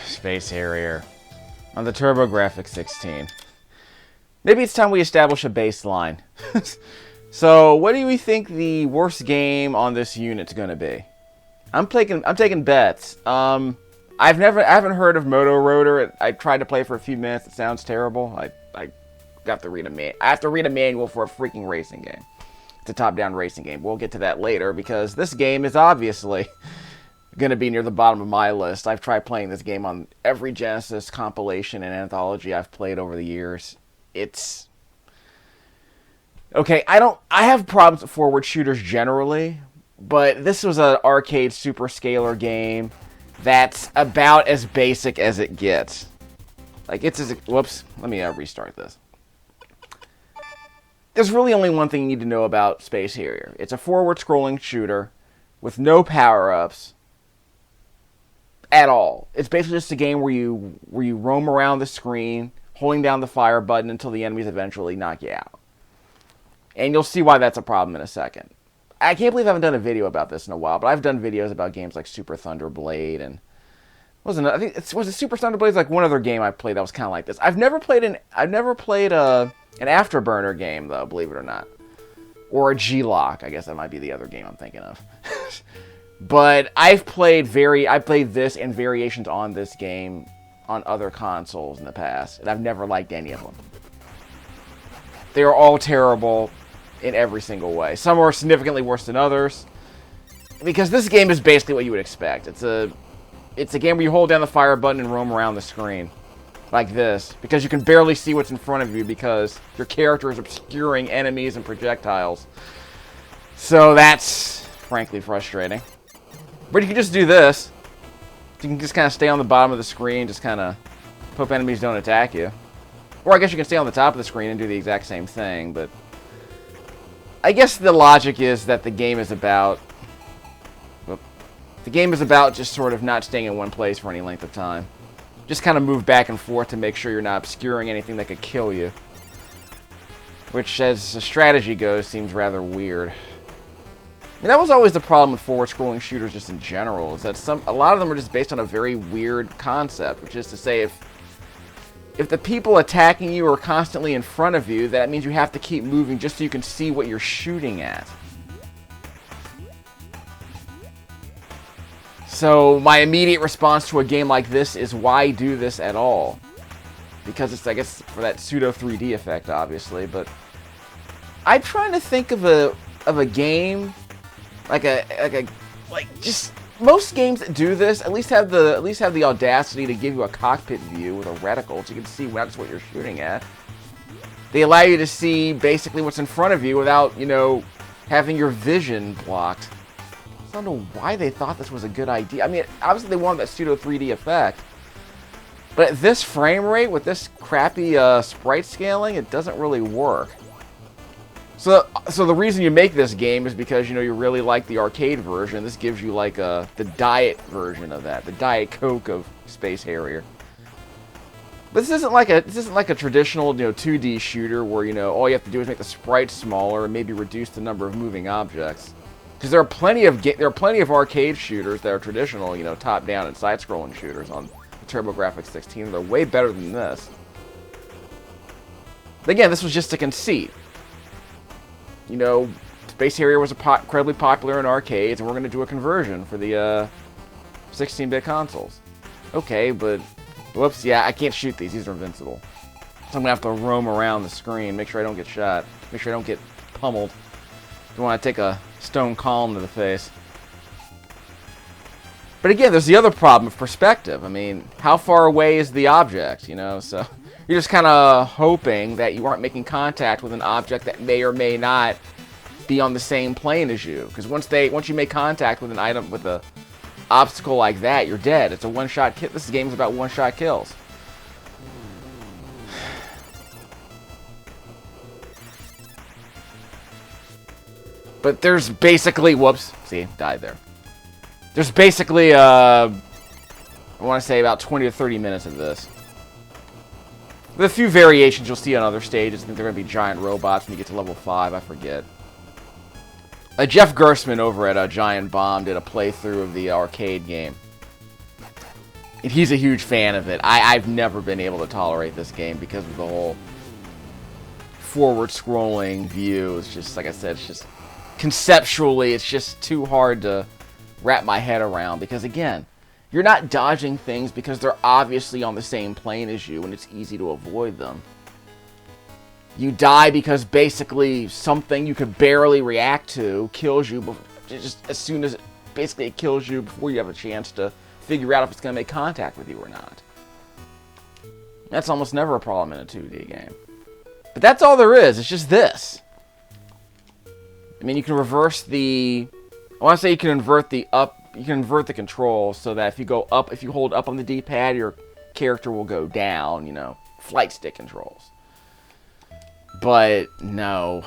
Space Harrier on the TurboGrafx 16. Maybe it's time we establish a baseline. So, what do we think the worst game on this unit's going to be? I'm taking bets. I haven't heard of Moto Rotor. I tried to play for a few minutes. It sounds terrible. I have to read I have to read a manual for a freaking racing game. It's a top-down racing game. We'll get to that later because this game is obviously going to be near the bottom of my list. I've tried playing this game on every Genesis compilation and anthology I've played over the years. It's okay. I have problems with forward shooters generally, but this was an arcade super scalar game that's about as basic as it gets. Like whoops. Let me restart this. There's really only one thing you need to know about Space Harrier. It's a forward-scrolling shooter with no power-ups at all. It's basically just a game where you roam around the screen, holding down the fire button until the enemies eventually knock you out. And you'll see why that's a problem in a second. I can't believe I haven't done a video about this in a while, but I've done videos about games like Super Thunder Blade and was it Super Thunder Blade? Like one other game I played that was kind of like this. I've never played an Afterburner game though, believe it or not, or a G-Lock. I guess that might be the other game I'm thinking of. But I played this and variations on this game on other consoles in the past, and I've never liked any of them. They are all terrible in every single way. Some are significantly worse than others, because this game is basically what you would expect. It's a game where you hold down the fire button and roam around the screen like this, because you can barely see what's in front of you because your character is obscuring enemies and projectiles. So that's frankly frustrating. But you can just do this. You can just kind of stay on the bottom of the screen, just kind of hope enemies don't attack you. Or I guess you can stay on the top of the screen and do the exact same thing, but I guess the logic is that the game is about just sort of not staying in one place for any length of time. Just kind of move back and forth to make sure you're not obscuring anything that could kill you. Which, as a strategy goes, seems rather weird. I mean, that was always the problem with forward-scrolling shooters just in general, is that a lot of them are just based on a very weird concept, which is to say if the people attacking you are constantly in front of you, that means you have to keep moving just so you can see what you're shooting at. So my immediate response to a game like this is, why do this at all? Because it's, I guess, for that pseudo 3D effect, obviously. But I'm trying to think of a game just most games that do this at least have the audacity to give you a cockpit view with a reticle, so you can see that's what you're shooting at. They allow you to see basically what's in front of you without, having your vision blocked. I don't know why they thought this was a good idea. I mean, obviously they wanted that pseudo 3D effect, but at this frame rate with this crappy sprite scaling, it doesn't really work. So the reason you make this game is because you really like the arcade version. This gives you like the diet version of that, the Diet Coke of Space Harrier. But this isn't like a traditional 2D shooter where all you have to do is make the sprites smaller and maybe reduce the number of moving objects. Because there are plenty of arcade shooters that are traditional, top-down and side-scrolling shooters on the TurboGrafx 16. They're way better than this. But again, this was just a conceit. Space Harrier was incredibly popular in arcades, and we're going to do a conversion for the 16-bit consoles. Okay, but whoops, yeah, I can't shoot these. These are invincible. So I'm going to have to roam around the screen, make sure I don't get shot, make sure I don't get pummeled. Don't want to take a stone column to the face. But again, there's the other problem of perspective. I mean, how far away is the object, So you're just kind of hoping that you aren't making contact with an object that may or may not be on the same plane as you. Because once you make contact with an item, with an obstacle like that, you're dead. It's a one-shot kill. This game is about one-shot kills. But there's basically, whoops, see, died there. There's basically, I want to say about 20 to 30 minutes of this. With a few variations you'll see on other stages. I think they're going to be giant robots when you get to level 5, I forget. Jeff Gersman over at Giant Bomb did a playthrough of the arcade game. And he's a huge fan of it. I've never been able to tolerate this game because of the whole forward-scrolling view. It's just, like I said, it's just conceptually, it's just too hard to wrap my head around. Because, again, you're not dodging things because they're obviously on the same plane as you, and it's easy to avoid them. You die because basically something you could barely react to kills you just as soon as it kills you before you have a chance to figure out if it's going to make contact with you or not. That's almost never a problem in a 2D game. But that's all there is. It's just this. I mean, you can reverse the... I want to say you can invert the controls so that if you hold up on the D-pad, your character will go down, you know, flight stick controls. But no.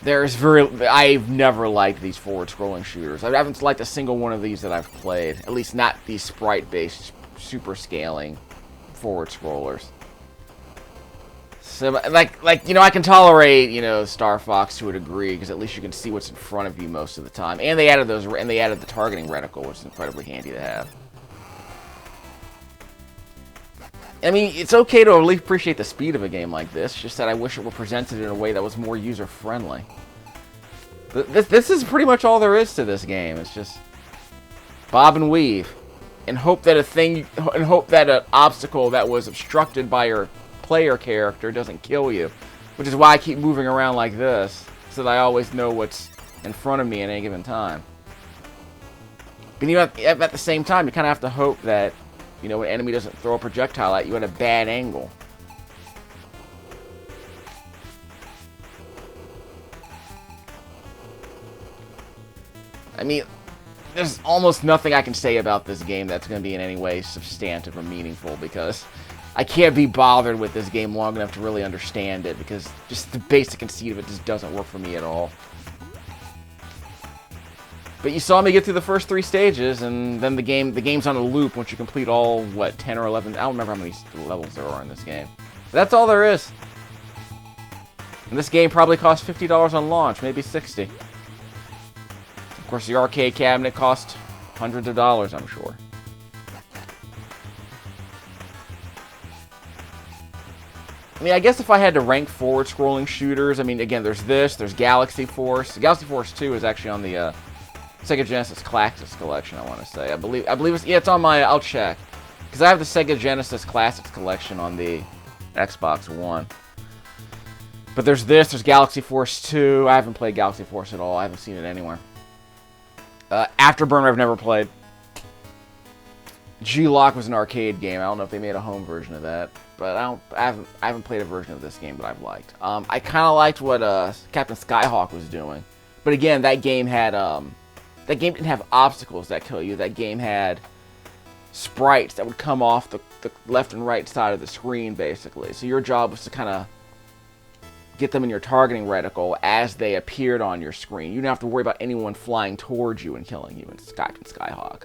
I've never liked these forward-scrolling shooters. I haven't liked a single one of these that I've played. At least not these sprite-based, super scaling forward-scrollers. So, like, you know, I can tolerate, you know, Star Fox to a degree, because at least you can see what's in front of you most of the time. And they added the targeting reticle, which is incredibly handy to have. I mean, it's okay to at least appreciate the speed of a game like this, just that I wish it were presented in a way that was more user-friendly. This is pretty much all there is to this game. It's just bob and weave, and hope that an obstacle that was obstructed by your player character doesn't kill you, which is why I keep moving around like this, so that I always know what's in front of me at any given time. But you know, at the same time, you kind of have to hope that, you know, an enemy doesn't throw a projectile at you at a bad angle. I mean, there's almost nothing I can say about this game that's going to be in any way substantive or meaningful, because I can't be bothered with this game long enough to really understand it, because just the basic conceit of it just doesn't work for me at all. But you saw me get through the first 3 stages, and then the game's on a loop once you complete all, what, 10 or 11... I don't remember how many levels there are in this game. But that's all there is. And this game probably cost $50 on launch, maybe $60. Of course, the arcade cabinet cost hundreds of dollars, I'm sure. I mean, I guess if I had to rank forward-scrolling shooters, I mean, again, there's Galaxy Force. Galaxy Force 2 is actually on the Sega Genesis Classics collection, I want to say. I believe it's, yeah, it's on my, I'll check. Because I have the Sega Genesis Classics collection on the Xbox One. But there's Galaxy Force 2. I haven't played Galaxy Force at all. I haven't seen it anywhere. Afterburner I've never played. G-Lock was an arcade game. I don't know if they made a home version of that. But I haven't played a version of this game that I've liked. I kind of liked what Captain Skyhawk was doing. But again, that game didn't have obstacles that kill you. That game had sprites that would come off the left and right side of the screen, basically. So your job was to kind of get them in your targeting reticle as they appeared on your screen. You didn't have to worry about anyone flying towards you and killing you in Captain Skyhawk.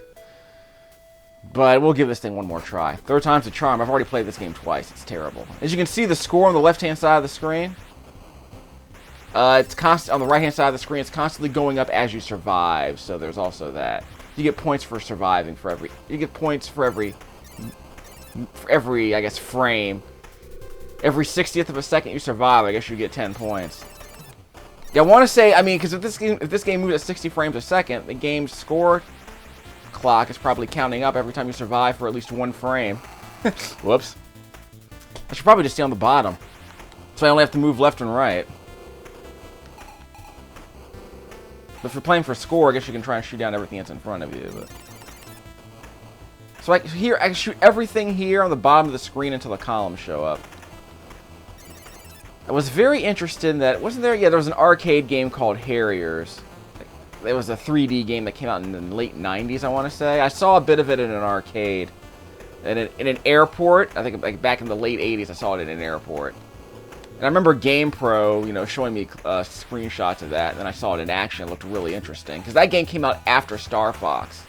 But we'll give this thing one more try. 3rd time's a charm. I've already played this game twice. It's terrible. As you can see, the score on the left-hand side of the screen, it's constant on the right-hand side of the screen. It's constantly going up as you survive. So there's also that. You get points for surviving for every. You get points for every I guess, frame. Every 60th of a second you survive, I guess you get 10 points. Yeah, I want to say, I mean, because if this game moves at 60 frames a second, the game's score clock is probably counting up every time you survive for at least 1 frame. Whoops. I should probably just stay on the bottom, so I only have to move left and right. But if you're playing for score, I guess you can try and shoot down everything that's in front of you. But... so I can shoot everything here on the bottom of the screen until the columns show up. I was very interested in that. Wasn't there? Yeah, there was an arcade game called Harriers. It was a 3D game that came out in the late 90s, I want to say. I saw a bit of it in an arcade. In an airport. I think like back in the late 80s, I saw it in an airport. And I remember GamePro, you know, showing me screenshots of that. And then I saw it in action. It looked really interesting. Because that game came out after Star Fox.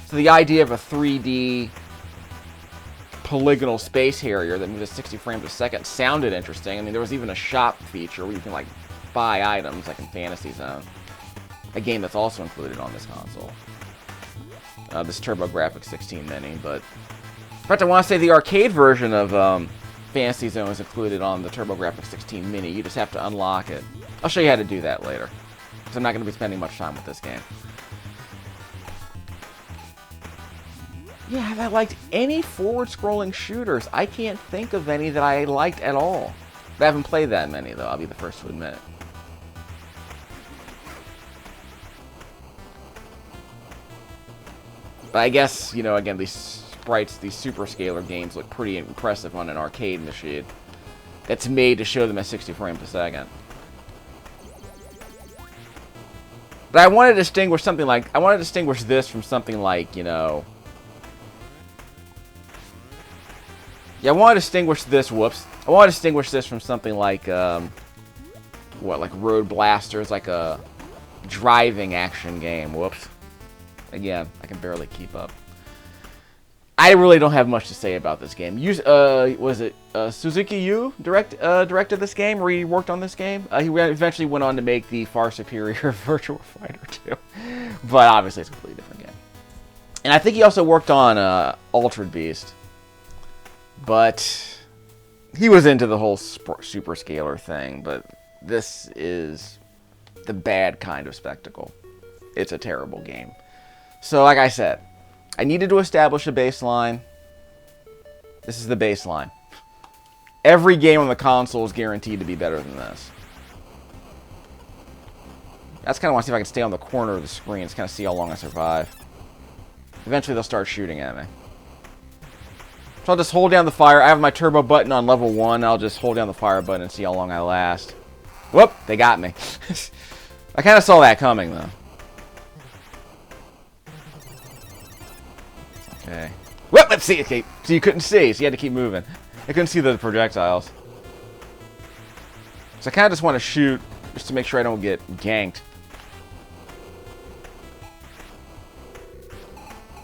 So the idea of a 3D polygonal Space Harrier that moved at 60 frames a second sounded interesting. I mean, there was even a shop feature where you can, like, buy items, like in Fantasy Zone. A game that's also included on this console. this TurboGrafx 16 Mini. But in fact, I want to say the arcade version of Fantasy Zone is included on the TurboGrafx 16 Mini. You just have to unlock it. I'll show you how to do that later, because I'm not going to be spending much time with this game. Yeah, have I liked any forward-scrolling shooters? I can't think of any that I liked at all. I haven't played that many, though. I'll be the first to admit it. But I guess, you know, again, these sprites, these super scalar games look pretty impressive on an arcade machine that's made to show them at 60 frames a second. But I want to distinguish something like, I want to distinguish this from something like, you know, yeah, I want to distinguish this, whoops. I want to distinguish this from something like, what, like Road Blasters, like a driving action game, whoops. Again, I can barely keep up. I really don't have much to say about this game. Was it Suzuki Yu directed this game, or he worked on this game? He eventually went on to make the far superior Virtua Fighter 2. But obviously it's a completely different game. And I think he also worked on Altered Beast. But he was into the whole super scalar thing. But this is the bad kind of spectacle. It's a terrible game. So like I said, I needed to establish a baseline. This is the baseline. Every game on the console is guaranteed to be better than this. That's kind of want to see if I can stay on the corner of the screen to kind of see how long I survive. Eventually they'll start shooting at me. So I'll just hold down the fire. I have my turbo button on level 1. I'll just hold down the fire button and see how long I last. Whoop! They got me. I kind of saw that coming, though. Okay. Whoop! Let's see. Okay. So you couldn't see, so you had to keep moving. I couldn't see the projectiles. So I kind of just want to shoot, just to make sure I don't get ganked.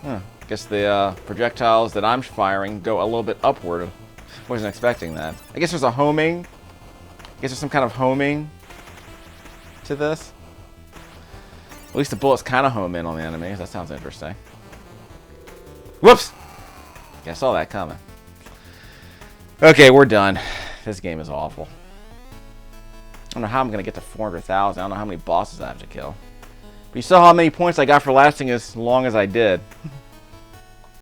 Huh. Guess the projectiles that I'm firing go a little bit upward. Wasn't expecting that. I guess there's a homing. I guess there's some kind of homing to this. At least the bullets kind of home in on the enemies. That sounds interesting. Whoops! Yeah, I saw that coming. Okay, we're done. This game is awful. I don't know how I'm going to get to 400,000. I don't know how many bosses I have to kill. But you saw how many points I got for lasting as long as I did.